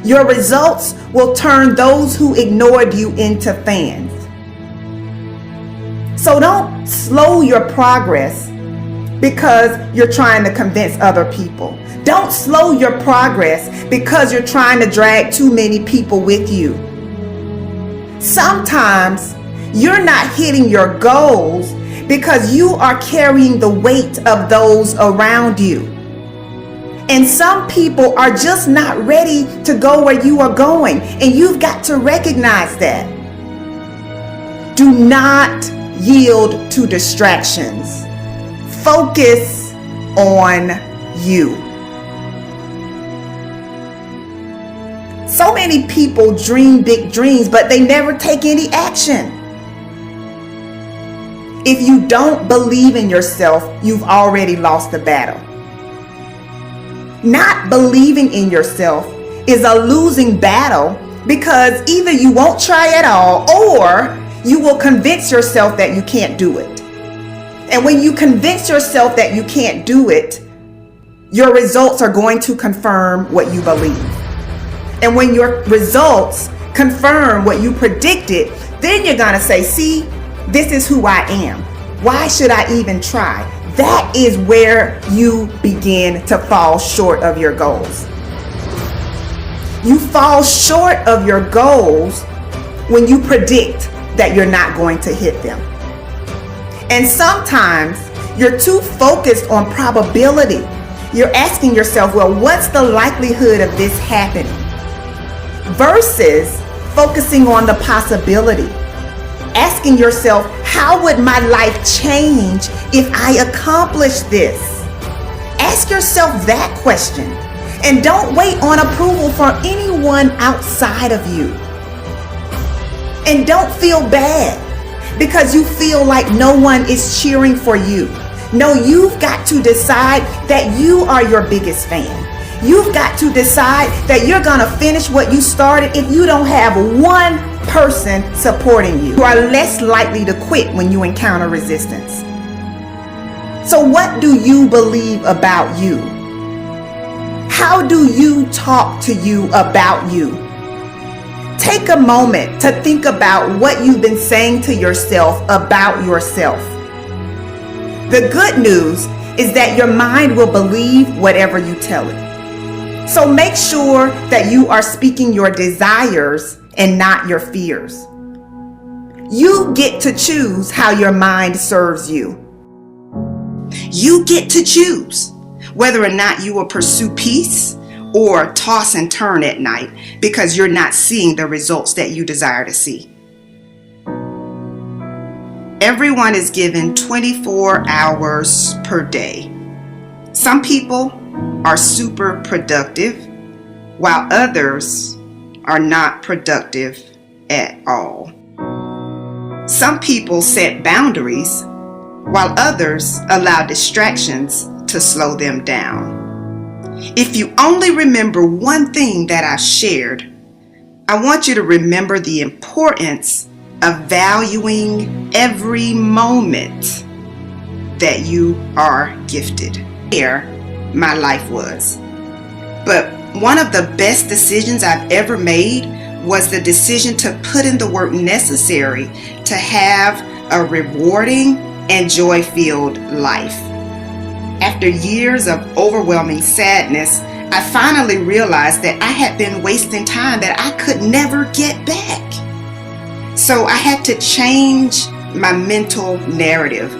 Your results will turn those who ignored you into fans. So don't slow your progress because you're trying to convince other people. Don't slow your progress because you're trying to drag too many people with you. Sometimes you're not hitting your goals because you are carrying the weight of those around you. And some people are just not ready to go where you are going, and you've got to recognize that. Do not yield to distractions. Focus on you. So many people dream big dreams, but they never take any action. If you don't believe in yourself, you've already lost the battle. Not believing in yourself is a losing battle because either you won't try at all or you will convince yourself that you can't do it. And when you convince yourself that you can't do it, your results are going to confirm what you believe. And when your results confirm what you predicted, then you're going to say, see, this is who I am. Why should I even try? That is where you begin to fall short of your goals. You fall short of your goals when you predict that you're not going to hit them. And sometimes you're too focused on probability. You're asking yourself, well, what's the likelihood of this happening? Versus focusing on the possibility. Asking yourself, how would my life change if I accomplish this? Ask yourself that question. And don't wait on approval from anyone outside of you. And don't feel bad because you feel like no one is cheering for you. No, you've got to decide that you are your biggest fan. You've got to decide that you're going to finish what you started if you don't have one person supporting you. You are less likely to quit when you encounter resistance. So what do you believe about you? How do you talk to you about you? Take a moment to think about what you've been saying to yourself about yourself. The good news is that your mind will believe whatever you tell it. So make sure that you are speaking your desires and not your fears. You get to choose how your mind serves you. You get to choose whether or not you will pursue peace or toss and turn at night because you're not seeing the results that you desire to see. Everyone is given 24 hours per day. Some people are super productive, while others are not productive at all. Some people set boundaries, while others allow distractions to slow them down. If you only remember one thing that I shared, I want you to remember the importance of valuing every moment that you are gifted. Here, my life was. But one of the best decisions I've ever made was the decision to put in the work necessary to have a rewarding and joy-filled life. After years of overwhelming sadness, I finally realized that I had been wasting time that I could never get back. So I had to change my mental narrative.